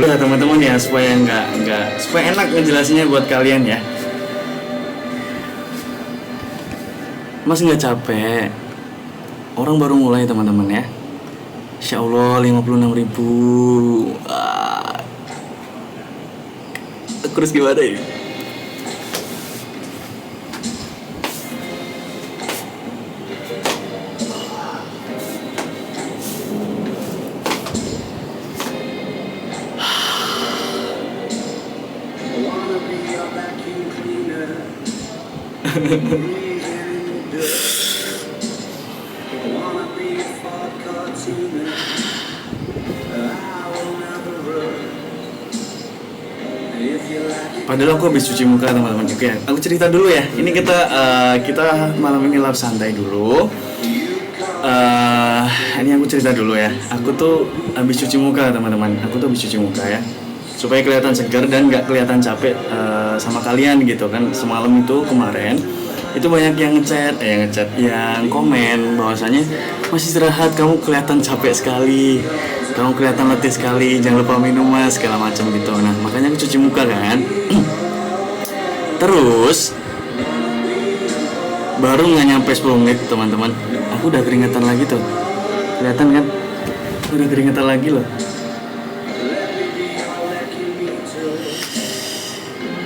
Ya teman-teman ya, supaya supaya enak ngejelasinnya buat kalian ya. Mas nggak capek? Orang baru mulai teman-teman ya. Insya Allah 56.000. Terus gimana ya? Padahal aku habis cuci muka teman-teman juga ya. Aku cerita dulu ya. Ini kita malam ini live santai dulu. Ini aku cerita dulu ya. Aku tuh habis cuci muka teman-teman. Aku tuh habis cuci muka ya. Supaya kelihatan segar dan nggak kelihatan capek sama kalian gitu kan. Semalam itu kemarin itu banyak yang yang komen bahwasanya masih istirahat, kamu kelihatan capek sekali, kamu kelihatan letih sekali, jangan lupa minum mas, segala macam gitu. Nah makanya aku cuci muka kan. Terus baru nggak nyampe 10 menit teman-teman, aku udah keringetan lagi tuh, kelihatan kan? Udah keringetan lagi loh.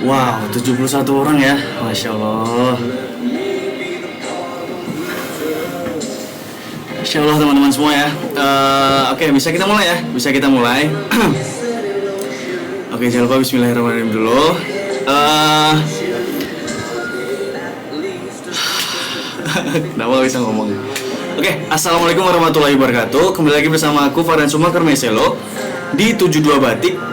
Wow, 71 orang ya, masya Allah. Insya Allah teman-teman semua ya. Oke, bisa kita mulai ya? Bisa kita mulai. Oke, jangan lupa bismillahirrahmanirrahim dulu. Kenapa gak bisa ngomong? Oke, assalamualaikum warahmatullahi wabarakatuh. Kembali lagi bersama aku Farhan Sumakar Meselo di 72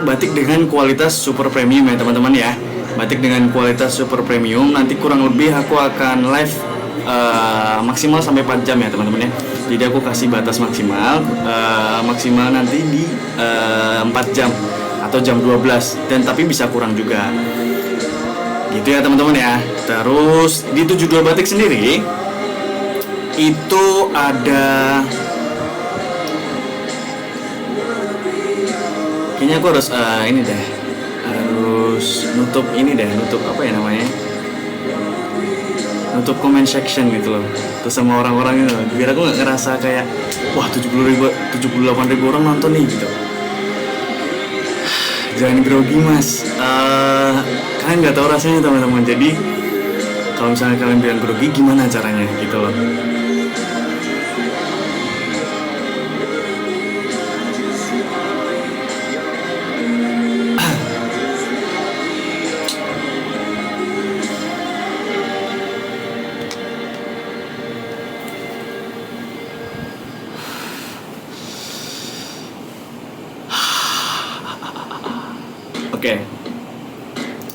batik dengan kualitas super premium ya teman-teman ya. Batik dengan kualitas super premium. Nanti kurang lebih aku akan live maksimal sampai 4 jam ya teman-teman ya. Jadi aku kasih batas maksimal nanti di 4 jam atau jam 12, dan tapi bisa kurang juga gitu ya teman-teman ya. Terus di 72 batik sendiri itu ada, kayaknya aku harus ini deh, harus nutup apa ya namanya, nutup comment section gitu loh, terus sama orang-orang itu, biar aku nggak ngerasa kayak wah 78.000 orang nonton nih gitu. Jangan grogi mas, kalian nggak tahu rasanya teman-teman. Jadi kalau misalnya kalian bilang grogi, gimana caranya gitu loh. Oke,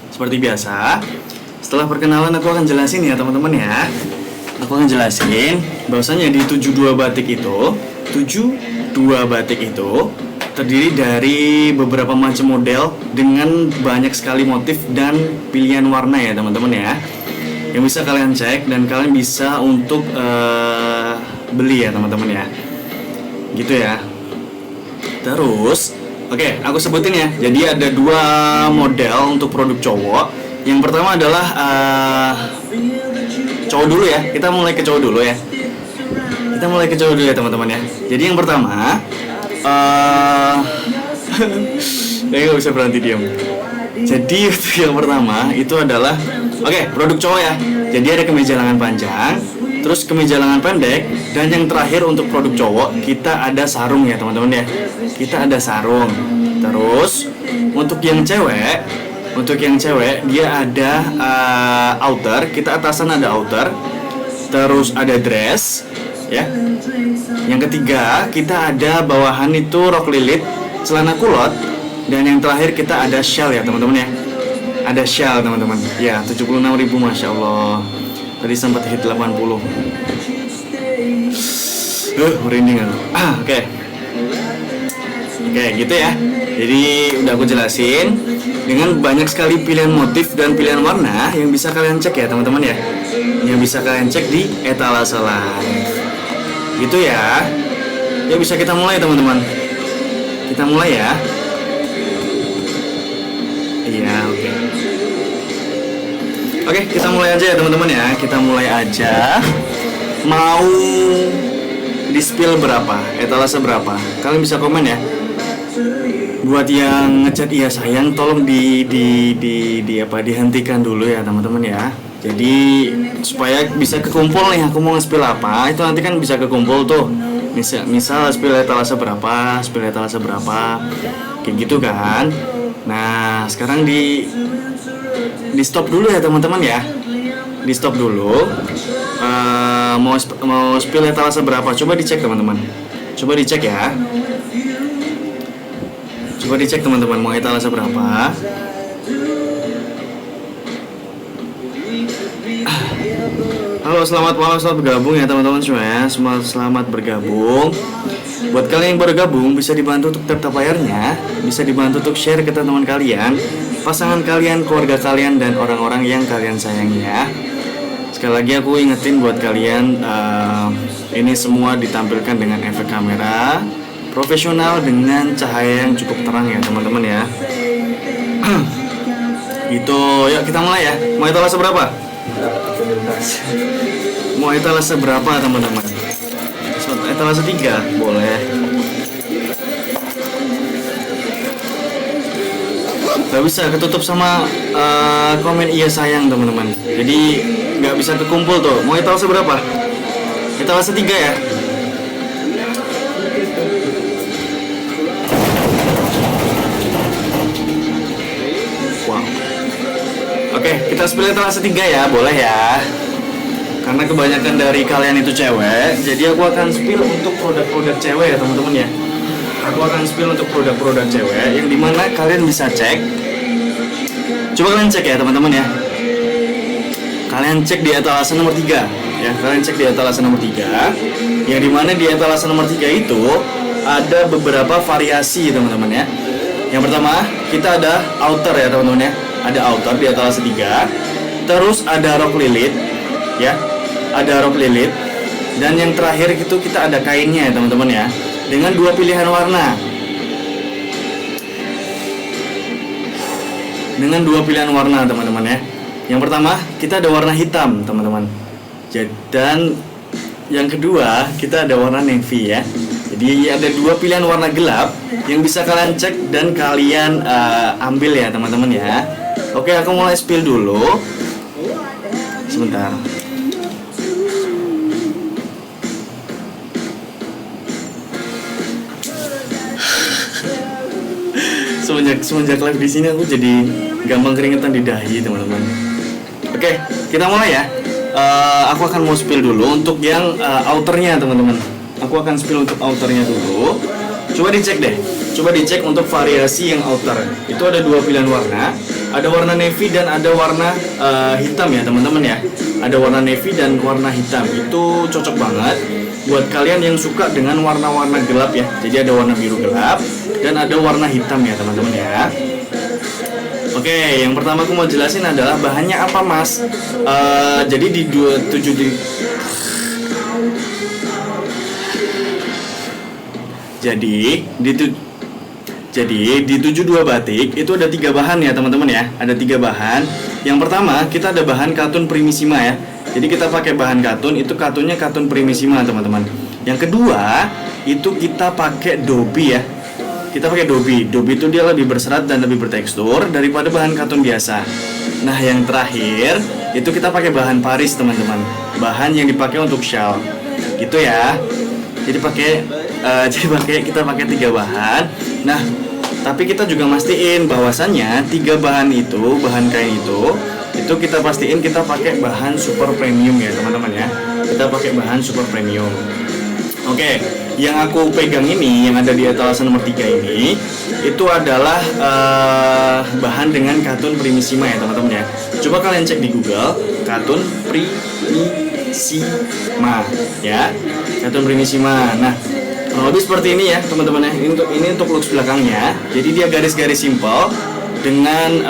seperti biasa, setelah perkenalan aku akan jelasin ya teman-teman ya. Aku akan jelasin bahwasanya di 72 batik itu terdiri dari beberapa macam model dengan banyak sekali motif dan pilihan warna ya teman-teman ya, yang bisa kalian cek dan kalian bisa untuk beli ya teman-teman ya, gitu ya. Terus oke, aku sebutin ya. Jadi ada 2 model untuk produk cowok. Yang pertama adalah cowok dulu ya. Kita mulai ke cowok dulu ya. Teman-teman ya. Jadi yang pertama ya nggak bisa berhenti diam. Jadi yang pertama itu adalah produk cowok ya. Jadi ada kemeja lengan panjang, terus kemeja lengan pendek, dan yang terakhir untuk produk cowok kita ada sarung ya teman-teman ya. Kita ada sarung. Terus untuk yang cewek dia ada outer. Kita atasan ada outer. Terus ada dress ya. Yang ketiga kita ada bawahan itu rok lilit, celana kulot, dan yang terakhir kita ada shawl ya teman-teman ya. Ada shawl teman-teman. Ya, 76.000 masya Allah. Tadi sempat hit 80. Merinding aku. Oke, gitu ya. Jadi udah aku jelasin dengan banyak sekali pilihan motif dan pilihan warna yang bisa kalian cek ya teman-teman ya. Yang bisa kalian cek di etalase live. Gitu ya. Ya bisa kita mulai teman-teman. Kita mulai ya. Iya, oke. Oke, kita mulai aja ya teman-teman ya. Kita mulai aja. Mau di spill berapa? Etalase berapa? Kalian bisa komen ya. Buat yang ngechat iya sayang, tolong dihentikan dulu ya teman-teman ya. Jadi supaya bisa kekumpul nih, aku mau nge-spill apa, itu nanti kan bisa kekumpul tuh. Misal spill etalase berapa, kayak gitu kan. Nah, sekarang di stop dulu ya teman-teman ya. Di stop dulu. Mau spill etalase berapa? Coba dicek teman-teman. Coba dicek ya. Coba dicek teman-teman, mau etalase berapa? Halo, selamat malam, selamat bergabung ya teman-teman semua ya. Selamat bergabung. Buat kalian yang baru gabung, bisa dibantu untuk tap layarnya, bisa dibantu untuk share ke teman kalian, pasangan kalian, keluarga kalian, dan orang-orang yang kalian sayangi ya. Sekali lagi aku ingetin buat kalian, ini semua ditampilkan dengan efek kamera profesional dengan cahaya yang cukup terang ya teman-teman ya. Gitu, yuk kita mulai ya. Mau etalase berapa? Mau etalase berapa teman-teman? Etalase 3 boleh. Gak bisa ketutup sama komen iya sayang teman-teman. Jadi gak bisa kekumpul tuh. Mau etalase berapa? Etalase 3 ya. Oke, kita spill etalase 3 ya, boleh ya. Karena kebanyakan dari kalian itu cewek, jadi aku akan spill untuk produk-produk cewek ya teman-teman ya. Aku akan spill untuk produk-produk cewek yang dimana kalian bisa cek. Coba kalian cek ya teman-teman ya. Kalian cek di etalase nomor 3 ya. Kalian cek di etalase nomor 3. Yang dimana di etalase nomor 3 itu ada beberapa variasi teman-teman ya. Yang pertama, kita ada outer ya teman-teman ya. Ada outer di etalase 3. Terus ada rok lilit ya. Ada rok lilit. Dan yang terakhir itu kita ada kainnya ya teman-teman ya. Dengan 2 pilihan warna. Dengan 2 pilihan warna teman-teman ya. Yang pertama, kita ada warna hitam teman-teman. Dan yang kedua, kita ada warna navy ya. Jadi ada 2 pilihan warna gelap yang bisa kalian cek dan kalian ambil ya teman-teman ya. Oke, aku mulai spill dulu. Sebentar. Semenjak live di sini aku jadi gampang keringetan di dahi teman-teman. Oke, kita mulai ya. Aku akan mau spill dulu untuk yang outernya teman-teman. Aku akan spill untuk outernya dulu. Coba dicek deh. Coba dicek untuk variasi yang outer. Itu ada 2 pilihan warna. Ada warna navy dan ada warna hitam ya teman-teman ya. Ada warna navy dan warna hitam. Itu cocok banget buat kalian yang suka dengan warna-warna gelap ya. Jadi ada warna biru gelap dan ada warna hitam ya teman-teman ya. Oke, yang pertama aku mau jelasin adalah bahannya apa mas. Jadi di 72 batik itu ada 3 bahan ya teman-teman ya. Ada 3 bahan. Yang pertama kita ada bahan katun primissima ya. Jadi kita pakai bahan katun, itu katunnya katun primissima teman-teman. Yang kedua itu kita pakai dobi ya. Kita pakai dobi. Dobi itu dia lebih berserat dan lebih bertekstur daripada bahan katun biasa. Nah yang terakhir itu kita pakai bahan Paris teman-teman. Bahan yang dipakai untuk shawl. Gitu ya. Jadi kita pakai 3 bahan. Nah, tapi kita juga mastiin bahwasannya 3 bahan itu, bahan kain itu kita pastiin kita pakai bahan super premium ya teman-teman ya. Kita pakai bahan super premium. Oke, yang aku pegang ini yang ada di etalase nomor 3 ini itu adalah bahan dengan katun primissima ya teman-teman ya. Coba kalian cek di Google katun primissima ya. Katun primissima. Nah, lebih seperti ini ya teman-teman ya. Ini untuk looks belakangnya. Jadi dia garis-garis simple dengan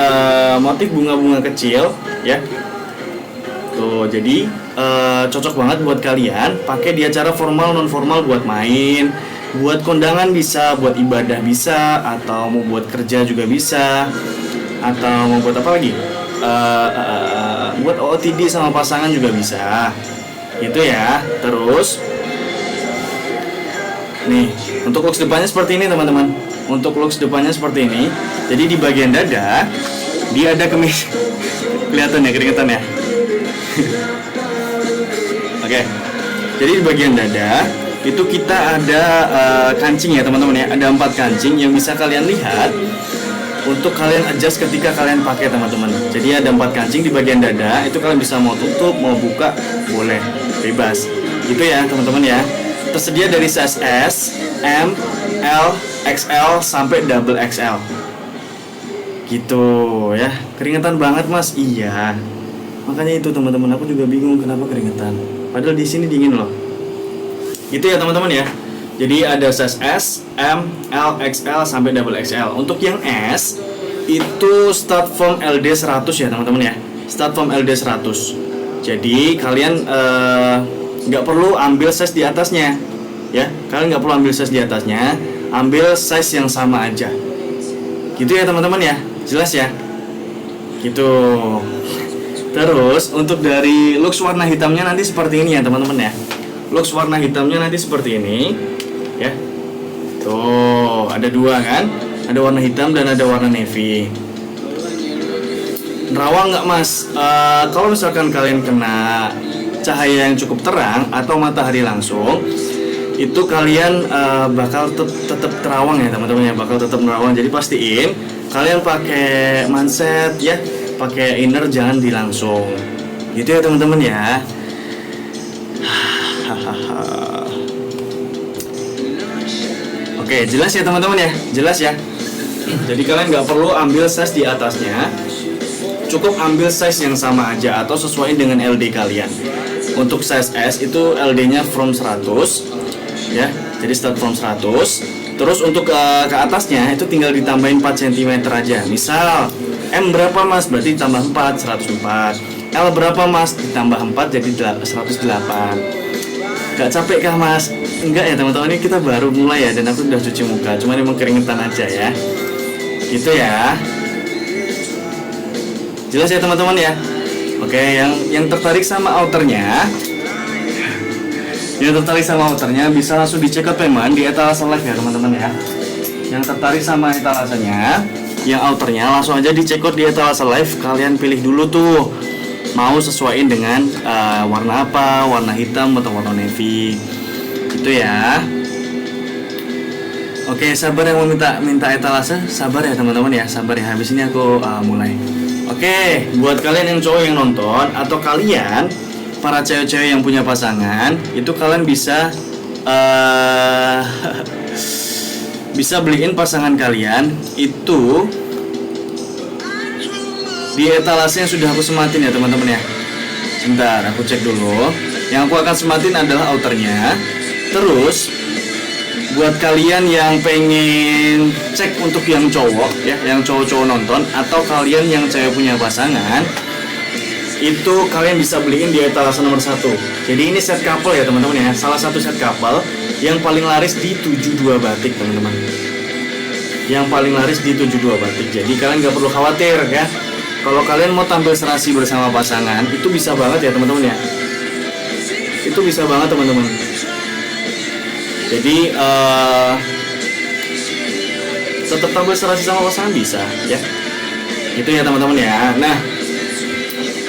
motif bunga-bunga kecil ya. Tuh, jadi cocok banget buat kalian pakai di acara formal non formal, buat main, buat kondangan bisa, buat ibadah bisa, atau mau buat kerja juga bisa. atau mau buat apa lagi, buat OOTD sama pasangan juga bisa gitu ya. Terus nih untuk looks depannya seperti ini teman-teman. Untuk looks depannya seperti ini. Jadi di bagian dada dia ada kemis. Kelihatan ya keringetan ya. Oke. Jadi di bagian dada itu kita ada kancing ya teman-teman ya. Ada 4 kancing yang bisa kalian lihat untuk kalian adjust ketika kalian pakai teman-teman. Jadi ada 4 kancing di bagian dada. Itu kalian bisa mau tutup, mau buka, boleh, bebas. Gitu ya teman-teman ya. Tersedia dari size S, M, L, XL sampai double XL. Gitu ya. Keringetan banget mas. Iya. Makanya itu teman-teman, aku juga bingung kenapa keringetan. Padahal di sini dingin loh. Gitu ya teman-teman ya. Jadi ada size S, M, L, XL sampai double XL. Untuk yang S itu start from LD 100 ya teman-teman ya. Start from LD 100. Jadi kalian nggak perlu ambil size di atasnya ya. Kalian nggak perlu ambil size di atasnya. Ambil size yang sama aja. Gitu ya teman-teman ya. Jelas ya. Gitu. Terus untuk dari looks warna hitamnya nanti seperti ini ya teman-teman ya. Looks warna hitamnya nanti seperti ini ya. Tuh ada 2 kan. Ada warna hitam dan ada warna navy. Nerawang nggak mas? Kalau misalkan kalian kena cahaya yang cukup terang atau matahari langsung, itu kalian bakal tetap terawang ya teman-teman ya. Bakal tetap nerawang. Jadi pastiin kalian pakai manset ya. Pakai inner, jangan di langsung. Gitu ya teman-teman ya. Oke, jelas ya teman-teman ya. Jelas ya. Jadi kalian nggak perlu ambil size di atasnya. Cukup ambil size yang sama aja atau sesuai dengan LD kalian. Untuk size S itu LD-nya from 100 ya. Jadi start from 100. Terus untuk ke atasnya itu tinggal ditambahin 4 cm aja. Misal M berapa mas? Berarti ditambah 4, 104. L berapa mas? Ditambah 4 jadi 108. Gak capek kah mas? Enggak ya teman-teman, ini kita baru mulai ya. Dan aku udah cuci muka, cuman emang keringetan aja ya. Gitu ya. Jelas ya teman-teman ya. Oke, yang tertarik sama outernya, bisa langsung dicek ke payment di etalase live ya teman-teman ya. Yang tertarik sama etalasenya, yang outernya langsung aja dicek di etalase live. Kalian pilih dulu tuh mau sesuaiin dengan warna apa, warna hitam atau warna navy. Gitu ya. Oke, sabar yang mau minta etalase, sabar ya teman-teman ya, sabar ya. Habis ini aku mulai. Oke, buat kalian yang cowok yang nonton atau kalian para cewek-cewek yang punya pasangan, itu kalian bisa bisa beliin pasangan kalian itu di etalase yang sudah aku sematin ya teman-teman ya. Sebentar, aku cek dulu. Yang aku akan sematin adalah outernya. Terus buat kalian yang pengen cek untuk yang cowok ya, yang cowok-cowok nonton atau kalian yang cewek punya pasangan, itu kalian bisa beliin di etalase nomor 1. Jadi ini set couple ya teman-teman ya. Salah satu set couple yang paling laris di 72 batik teman-teman. Yang paling laris di 72 batik. Jadi kalian gak perlu khawatir ya. Kalau kalian mau tampil serasi bersama pasangan, itu bisa banget ya teman-teman ya. Itu bisa banget teman-teman. Jadi tetap tampil serasi sama pasangan bisa ya. Itu ya teman-teman ya. Nah,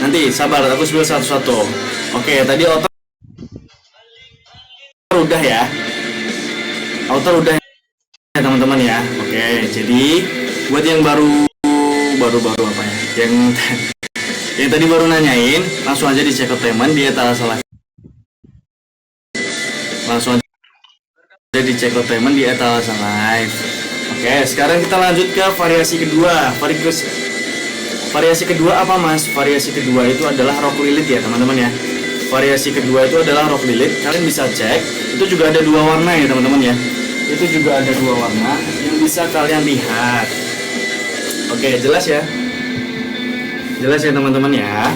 nanti sabar, aku sebut satu-satu. Oke, tadi outer udah ya. Outer udah ya teman-teman ya. Oke, jadi buat yang baru apa ya? Yang tadi baru nanyain, langsung aja dicek ke teman di etalase live. Langsung aja dicek ke teman di etalase live. Oke, sekarang kita lanjut ke variasi kedua. Variasi kedua apa mas? Variasi kedua itu adalah rok lilit ya teman-teman ya. Variasi kedua itu adalah rok lilit. Kalian bisa cek. Itu juga ada 2 warna ya teman-teman ya. Itu juga ada 2 warna yang bisa kalian lihat. Oke, jelas ya. Jelas ya teman-teman ya.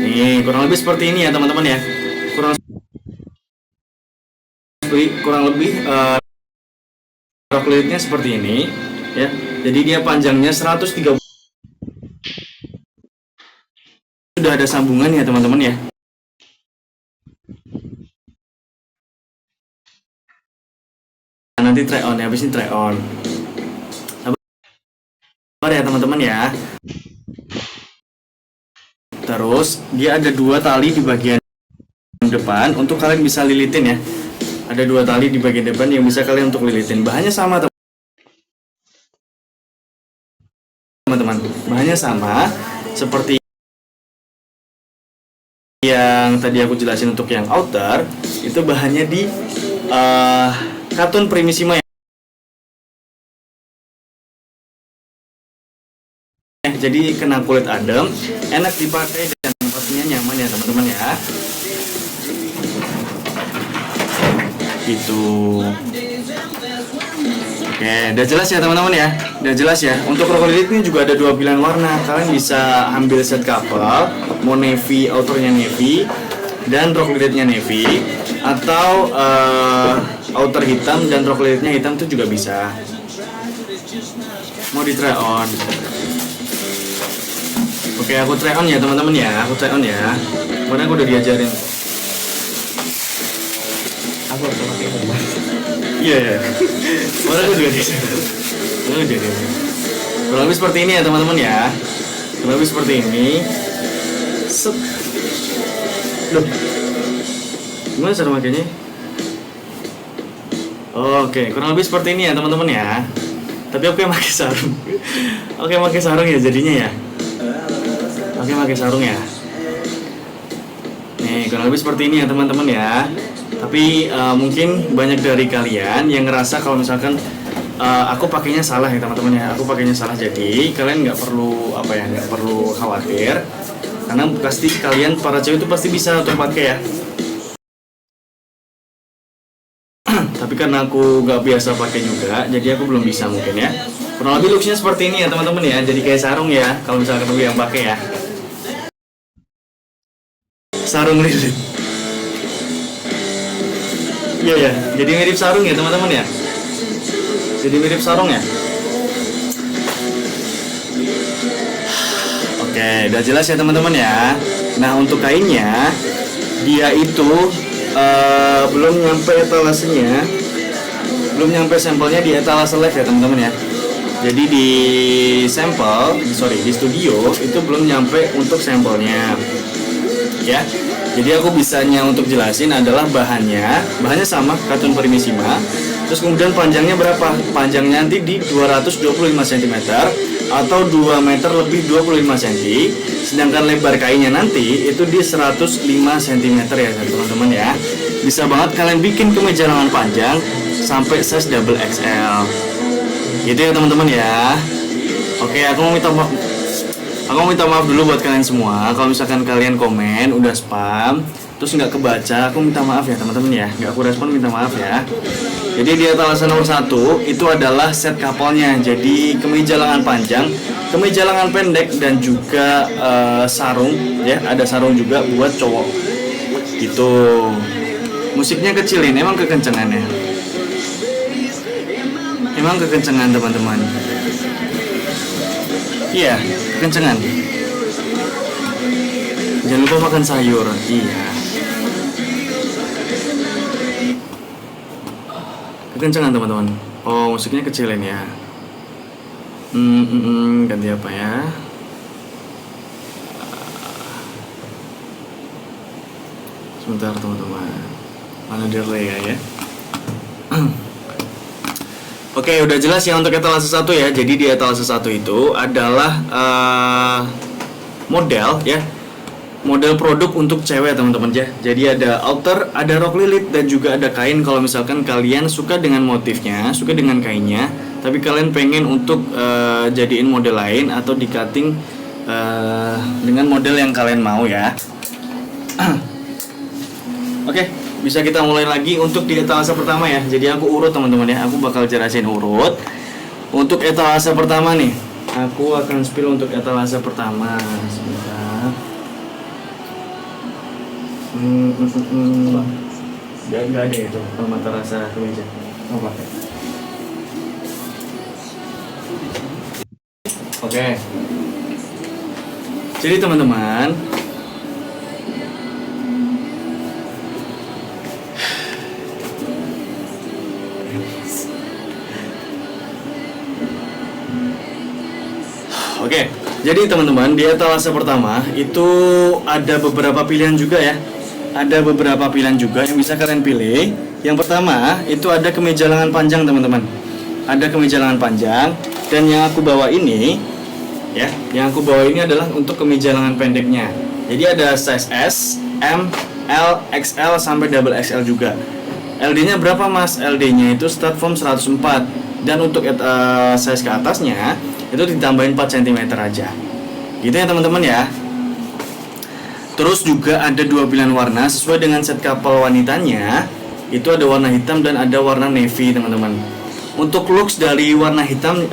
Nih kurang lebih seperti ini ya teman-teman ya. Kurang lebih rok lilitnya seperti ini ya. Jadi dia panjangnya 130 sudah ada sambungan ya teman-teman ya. Nanti try on ya, habis ini try on. Sabar ya teman-teman ya. Terus dia ada 2 tali di bagian depan untuk kalian bisa lilitin ya. Ada 2 tali di bagian depan yang bisa kalian untuk lilitin. Bahannya sama teman-teman. Bahannya sama seperti yang tadi aku jelasin untuk yang outer. Itu bahannya di katun Primissima ya. Jadi kena kulit adem, enak dipakai dan pastinya nyaman ya teman-teman ya. Gitu. Oke, udah jelas ya teman-teman ya. Udah jelas ya. Untuk rok lilit ini juga ada 2 pilihan warna. Kalian bisa ambil set couple, mau navy, outernya navy, dan rok lilitnya navy, atau outer hitam dan rok lilitnya hitam itu juga bisa. Mau di try on. Oke, aku try on ya teman-teman ya. Aku try on ya. Karena aku udah diajarin. Aku harus pakai apa? Iya ya. Karena aku juga diajarin. Kurang lebih seperti ini ya teman-teman ya. Kurang lebih seperti ini. Set. Loh. Gimana cara makainya? Oke, kurang lebih seperti ini ya teman-teman ya. Tapi aku yang pakai sarung. Oke, pakai sarung ya jadinya ya. Oke, pakai sarung ya. Nih, kurang lebih seperti ini ya teman-teman ya. Tapi mungkin banyak dari kalian yang ngerasa kalau misalkan aku pakainya salah ya teman-teman ya. Aku pakainya salah, jadi kalian nggak perlu nggak perlu khawatir. Karena pasti kalian para cewek itu pasti bisa untuk pakai ya. Tapi karena aku nggak biasa pakai juga, jadi aku belum bisa mungkin ya. Kurang lebih looksnya seperti ini ya teman-teman ya. Jadi kayak sarung ya. Kalau misalkan aku yang pakai ya. Sarung lilit. Iya ya, jadi mirip sarung ya teman-teman ya. Jadi mirip sarung ya. Oke, udah jelas ya teman-teman ya. Nah, untuk kainnya dia itu belum nyampe etalasenya, belum nyampe sampelnya di etalase live ya teman-teman ya. Jadi di di studio itu belum nyampe untuk sampelnya. Ya, jadi aku bisanya untuk jelasin adalah bahannya sama katun Primissima. Terus kemudian panjangnya berapa? Panjangnya nanti di 225 cm atau 2 meter lebih 25 cm. Sedangkan lebar kainnya nanti itu di 105 cm ya teman-teman ya. Bisa banget kalian bikin kemeja lengan panjang sampai size double XL. Gitu ya teman-teman ya. Oke, aku mau minta maaf dulu buat kalian semua. Kalau misalkan kalian komen udah spam terus nggak kebaca, aku minta maaf ya teman-teman ya. Nggak aku respon, minta maaf ya. Jadi di etalase nomor 1 itu adalah set couple-nya. Jadi kemeja lengan panjang, kemeja lengan pendek, dan juga sarung ya. Ada sarung juga buat cowok. Gitu. Musiknya kecilin, emang kekencengannya. Emang kekencengan teman-teman. Iya, kekencengan. Jangan lupa makan sayur. Iya. Kekencengan teman-teman. Oh, musiknya kecilin ya. Ganti apa ya? Sebentar teman-teman. Mana delay ya? Oke, udah jelas ya untuk etalase 1 ya. Jadi di etalase 1 itu adalah model ya. Model produk untuk cewek teman-teman ya. Jadi ada outer, ada rok lilit, dan juga ada kain. Kalau misalkan kalian suka dengan motifnya, suka dengan kainnya, tapi kalian pengen untuk jadiin model lain atau di cutting dengan model yang kalian mau ya. Oke, bisa kita mulai lagi untuk di etalase pertama ya. Jadi aku urut teman-teman ya. Aku bakal jelasin urut. Untuk etalase pertama nih, aku akan spill untuk etalase pertama. Sebentar. Gak ada itu mata rasa kemeja. Mau pakai. Oke. Jadi teman-teman, Oke, jadi teman-teman di etalase pertama itu ada beberapa pilihan juga ya. Ada beberapa pilihan juga yang bisa kalian pilih. Yang pertama itu ada kemeja lengan panjang teman-teman. Ada kemeja lengan panjang dan yang aku bawa ini ya, yang aku bawa ini adalah untuk kemeja lengan pendeknya. Jadi ada size S, M, L, XL sampai double XL juga. LD-nya berapa mas? LD-nya itu start from 104 dan untuk size ke atasnya itu ditambahin 4 cm aja. Gitu ya teman-teman ya. Terus juga ada dua pilihan warna sesuai dengan set couple wanitanya. Itu ada warna hitam dan ada warna navy teman-teman. Untuk looks dari warna hitam,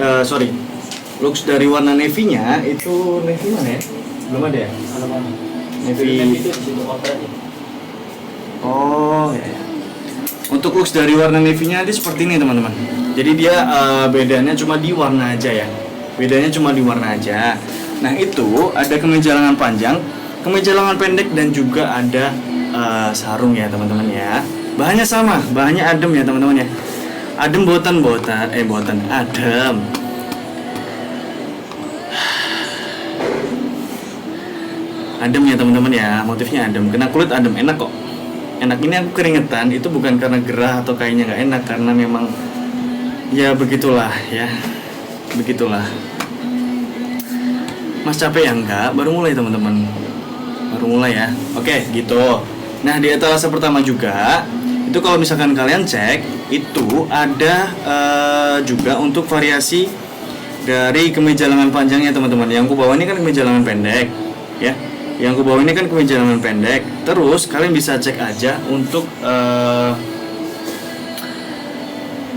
looks dari warna navy-nya itu navy mana ya? Belum ada ya? Navy. Oh ya. Untuk looks dari warna navy-nya ini seperti ini teman-teman. Jadi dia bedanya cuma di warna aja ya. Bedanya cuma di warna aja. Nah itu ada kemeja lengan panjang, kemeja lengan pendek dan juga ada sarung ya teman-teman ya. Bahannya sama, bahannya adem ya teman-teman ya. Adem adem. Adem ya teman-teman ya, motifnya adem. Kena kulit adem, enak kok. Enak ini aku keringetan itu bukan karena gerah atau kayaknya nggak enak, karena memang ya begitulah ya. Begitulah. Mas capek ya enggak? Baru mulai teman-teman. Baru mulai ya. Oke, gitu. Nah, di etalase pertama juga itu kalau misalkan kalian cek itu ada juga untuk variasi dari kemeja lengan panjangnya teman-teman. Yang aku bawa ini kan kemeja lengan pendek ya. Yang aku bawa ini kan kemeja lengan pendek. Terus kalian bisa cek aja untuk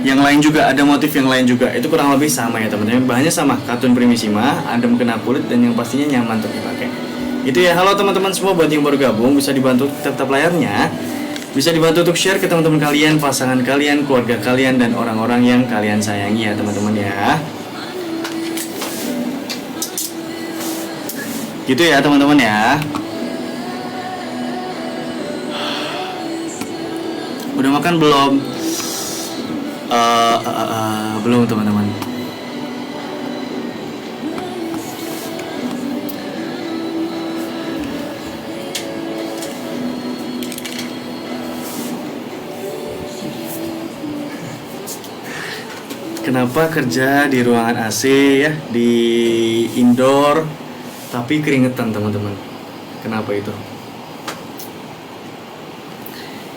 yang lain juga, ada motif yang lain juga. Itu kurang lebih sama ya teman-teman. Bahannya sama, katun primissima, adem kena kulit dan yang pastinya nyaman untuk dipakai. Itu ya. Halo teman-teman semua, buat yang baru gabung bisa dibantu tetap layarnya. Bisa dibantu untuk share ke teman-teman kalian, pasangan kalian, keluarga kalian dan orang-orang yang kalian sayangi ya teman-teman ya. Gitu ya teman-teman ya. Udah makan belum? Belum teman-teman. Kenapa kerja di ruangan AC ya, di indoor tapi keringetan teman-teman? Kenapa itu?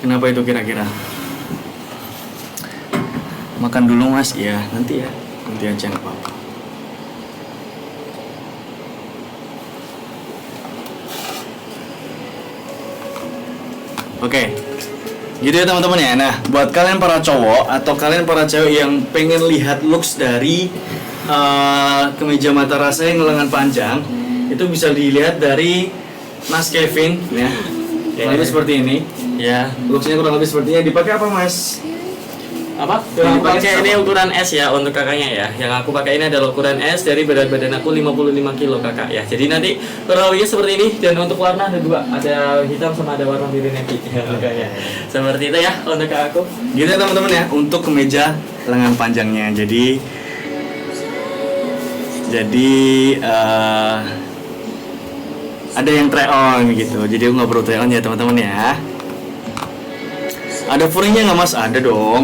Kenapa itu kira-kira? Makan dulu mas, ya nanti ya, nanti aja nggak apa-apa. Oke, gitu ya teman-teman ya. Nah, buat kalian para cowok atau kalian para cewek yang pengen lihat looks dari kemeja mata rasa yang lengan panjang, itu bisa dilihat dari Mas Kevin ya. Kurang lebih seperti ini ya. Looksnya kurang lebih seperti ini. Dipakai apa mas? Apa? Yang pakai ini ukuran S ya untuk kakaknya ya. Yang aku pakai ini adalah ukuran S dari berat badan aku 55 kilo kakak ya. Jadi nanti kurang lebihnya seperti ini, dan untuk warna ada dua, ada hitam sama ada warna biru navy ya kakaknya. Seperti itu ya untuk aku. Gitu ya teman-teman ya, untuk kemeja lengan panjangnya. Jadi ada yang try on gitu. Jadi aku nggak perlu try on ya teman-teman ya. Ada furingnya nggak mas? Ada dong.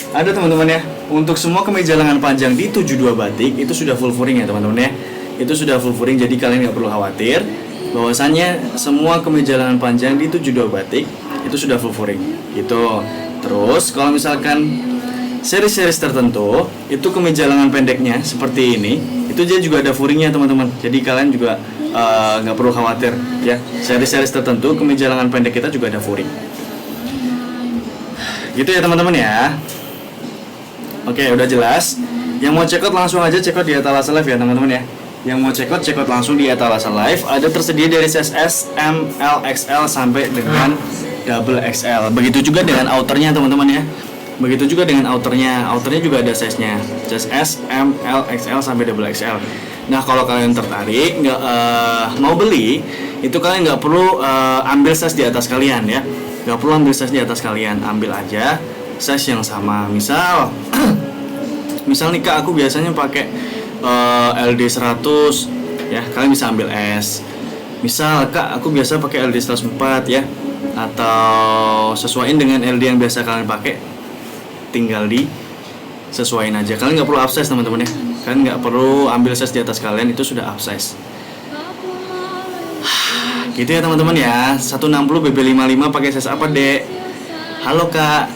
Ada teman-teman ya. Untuk semua kemeja lengan panjang di 72 batik itu sudah full furing ya teman-teman ya. Itu sudah full furing, jadi kalian nggak perlu khawatir bahwasannya semua kemeja lengan panjang di 72 batik itu sudah full furing gitu. Terus kalau misalkan seri-seri tertentu itu kemeja lengan pendeknya seperti ini, itu dia juga ada furingnya teman-teman. Jadi kalian juga nggak perlu khawatir ya. Seri-seri tertentu kemeja lengan pendek kita juga ada furing. Gitu ya teman-teman ya. Oke, udah jelas. Yang mau check out langsung aja check out di Etalase Live ya teman-teman ya. Yang mau check out langsung di Etalase Live. Ada tersedia dari size S, M, L, XL sampai dengan double XL. Begitu juga dengan outernya teman-teman ya. Begitu juga dengan outernya. Outernya juga ada size-nya. Size S, M, L, XL sampai double XL. Nah, kalau kalian tertarik mau beli, itu kalian nggak perlu ambil size di atas kalian ya. Nggak perlu ambil size di atas kalian, ambil aja size yang sama. Misal nih kak, aku biasanya pakai LD 100 ya, kalian bisa ambil S. Misal Kak, aku biasa pakai LD 104 ya, atau sesuaiin dengan LD yang biasa kalian pakai, tinggal di sesuaiin aja. Kalian nggak perlu upsize teman-teman ya, kalian nggak perlu ambil size di atas kalian, itu sudah upsize. Gitu ya teman-teman ya. 160 BB55 pakai size apa, Dek? Halo Kak,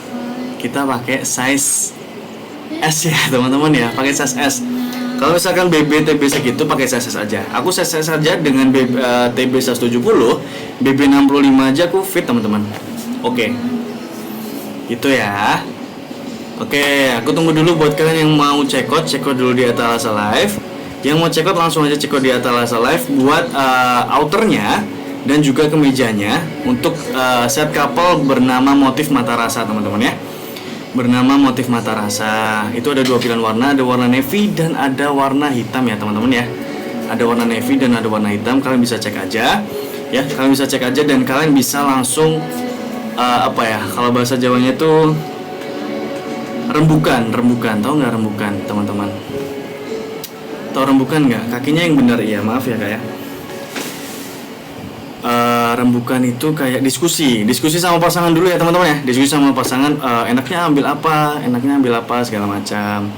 kita pakai size S ya teman-teman ya, pakai size S. Kalau misalkan BB TB segitu pakai size S aja. Aku size S aja dengan TB 170, BB 65 aja aku fit teman-teman. Oke. Gitu ya. Oke, aku tunggu dulu buat kalian yang mau check out dulu di Etalase Live. Yang mau check out langsung aja check out di Etalase Live buat outernya dan juga kemejanya untuk set couple bernama motif mata rasa teman-teman ya. Bernama motif mata rasa. Itu ada dua pilihan warna, ada warna navy dan ada warna hitam ya teman-teman ya. Ada warna navy dan ada warna hitam, kalian bisa cek aja ya. Kalian bisa cek aja dan kalian bisa langsung apa ya, kalau bahasa Jawanya itu rembukan, tahu nggak rembukan teman-teman? Tahu rembukan nggak? Kakinya yang benar ya, maaf ya Kak ya. Rembukan itu kayak diskusi sama pasangan dulu ya teman-teman ya. Diskusi sama pasangan, enaknya ambil apa segala macam.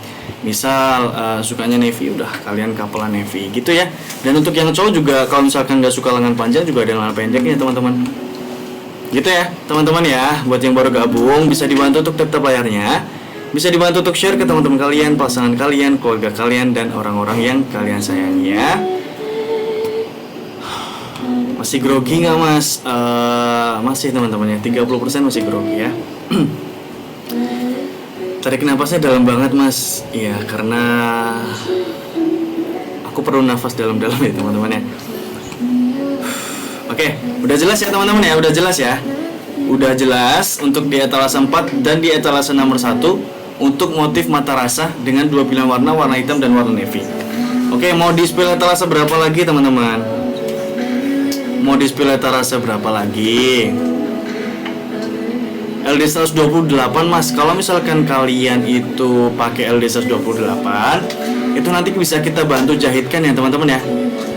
Misal sukanya navy, udah kalian kapelan navy gitu ya. Dan untuk yang cowok juga kalau misalkan nggak suka lengan panjang juga ada lengan pendeknya teman-teman. Gitu ya teman-teman ya. Buat yang baru gabung bisa dibantu untuk tetap layarnya, bisa dibantu untuk share ke teman-teman kalian, pasangan kalian, keluarga kalian, dan orang-orang yang kalian sayangi ya. Masih grogi nggak mas? Masih teman-teman ya, 30% masih grogi ya. Tarik nafasnya dalam banget mas. Iya, karena aku perlu nafas dalam-dalam ya teman-teman ya. Oke, udah jelas ya teman-teman ya, udah jelas ya. Udah jelas untuk di etalase 4 dan di etalase nomor 1 untuk motif mata rasa dengan dua pilihan warna, warna hitam dan warna navy. Oke, mau display etalase berapa lagi teman-teman? Mau display etalase berapa lagi? LD 128 mas. Kalau misalkan kalian itu pakai LD 128, itu nanti bisa kita bantu jahitkan ya teman-teman ya.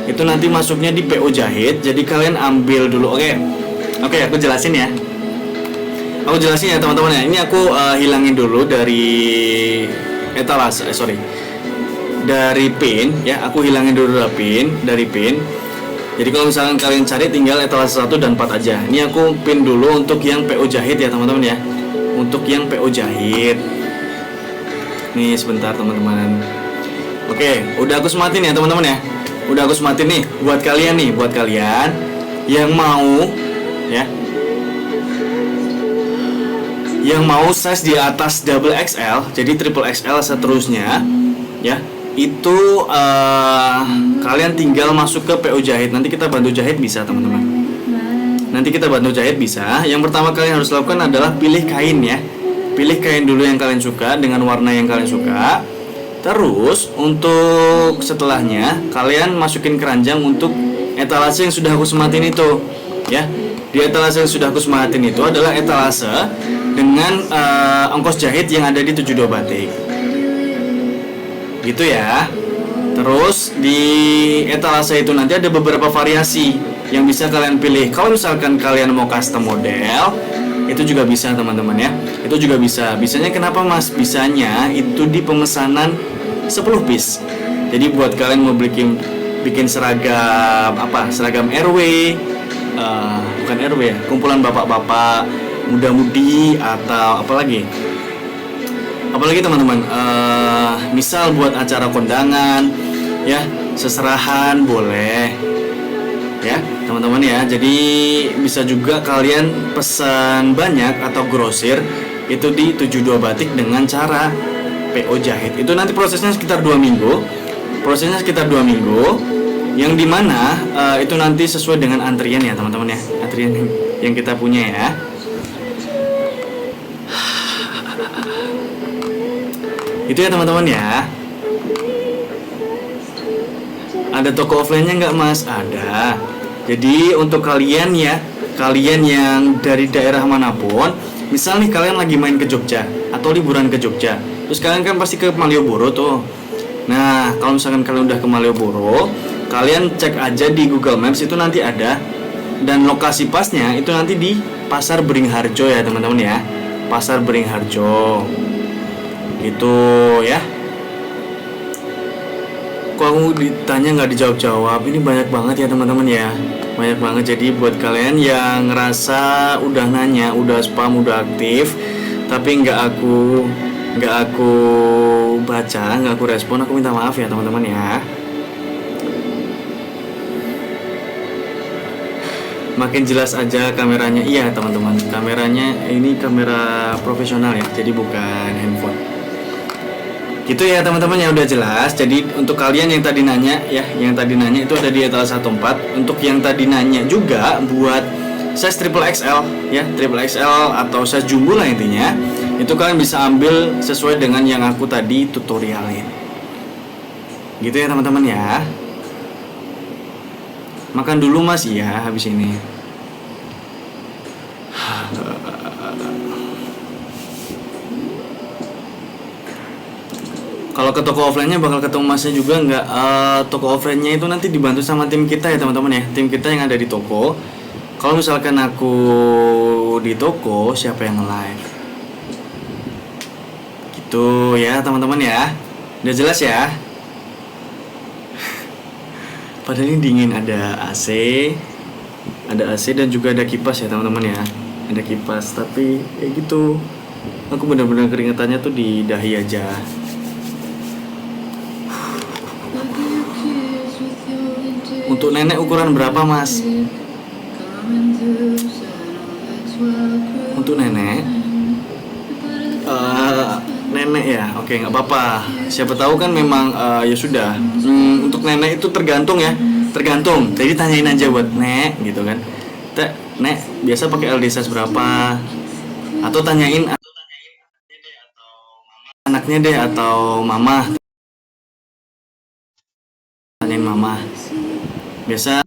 Itu nanti masuknya di PO jahit. Jadi kalian ambil dulu. Oke, aku jelasin ya. Aku jelasin ya teman-teman ya. Ini aku hilangin dulu dari etalase, dari pin ya. Aku hilangin dulu dari pin. Jadi kalau misalkan kalian cari tinggal etalase 1 dan 4 aja. Ini aku pin dulu untuk yang PO jahit ya teman-teman ya. Untuk yang PO jahit. Nih sebentar teman-teman. Oke, udah aku sematin ya teman-teman ya. Udah aku sematin nih buat kalian yang mau ya. Yang mau size di atas double XL, jadi triple XL seterusnya ya. Itu kalian tinggal masuk ke PO jahit. Nanti kita bantu jahit bisa teman-teman. Nanti kita bantu jahit bisa. Yang pertama kalian harus lakukan adalah pilih kain ya. Pilih kain dulu yang kalian suka dengan warna yang kalian suka. Terus untuk setelahnya kalian masukin keranjang untuk etalase yang sudah aku sematin itu ya. Di etalase yang sudah aku sematin itu adalah etalase dengan ongkos jahit yang ada di 72 batik. Gitu ya. Terus di etalase itu nanti ada beberapa variasi yang bisa kalian pilih. Kalau misalkan kalian mau custom model, itu juga bisa teman-teman ya. Itu juga bisa. Bisanya kenapa mas? Bisanya itu di pemesanan 10 piece. Jadi buat kalian mau bikin seragam RW, bukan RW ya, kumpulan bapak-bapak, muda-mudi atau apalagi teman-teman, misal buat acara kondangan ya, seserahan boleh ya teman-teman ya. Jadi bisa juga kalian pesan banyak atau grosir itu di 72 batik dengan cara PO jahit. Itu nanti prosesnya sekitar 2 minggu. Yang dimana itu nanti sesuai dengan antrian ya teman-teman ya, antrian yang kita punya ya. Itu ya teman-teman ya. Ada toko offline-nya nggak mas? Ada. Jadi untuk kalian yang dari daerah manapun, misal nih kalian lagi main ke Jogja atau liburan ke Jogja, terus kalian kan pasti ke Malioboro tuh. Nah, kalau misalkan kalian udah ke Malioboro, kalian cek aja di Google Maps, itu nanti ada. Dan lokasi pasnya itu nanti di Pasar Beringharjo ya teman-teman ya. Pasar Beringharjo. Gitu ya. Kok aku ditanya nggak dijawab-jawab? Ini banyak banget ya teman-teman ya. Banyak banget. Jadi buat kalian yang ngerasa udah nanya, udah spam, udah aktif, tapi nggak aku baca, nggak aku respon, aku minta maaf ya teman-teman ya. Makin jelas aja kameranya. Iya teman-teman, kameranya ini kamera profesional ya, jadi bukan handphone. Gitu ya teman-teman, ya udah jelas. Jadi untuk kalian yang tadi nanya ya, yang tadi nanya itu ada di etalase 14. Untuk yang tadi nanya juga buat size triple XL ya, triple XL atau size jumbo lah intinya, itu kalian bisa ambil sesuai dengan yang aku tadi tutorialin. Gitu ya teman-teman ya. Makan dulu mas ya habis ini. Kalau ke toko offline-nya bakal ketemu masnya juga nggak? Toko offline-nya itu nanti dibantu sama tim kita ya teman-teman ya. Tim kita yang ada di toko. Kalau misalkan aku di toko, siapa yang live? Gitu ya teman-teman ya. Udah jelas ya. Padahal ini dingin, ada AC dan juga ada kipas ya teman-teman ya. Ada kipas, tapi kayak gitu. Aku benar-benar keringetannya tuh di dahi aja. Untuk nenek ukuran berapa mas? Untuk nenek, nenek ya, oke nggak apa-apa. Siapa tahu kan memang ya sudah. Untuk nenek itu tergantung ya, tergantung. Jadi tanyain aja buat nek gitu kan. Nek biasa pakai LD size berapa? Atau tanyain anaknya deh atau mama. Tanyain mama. Biasa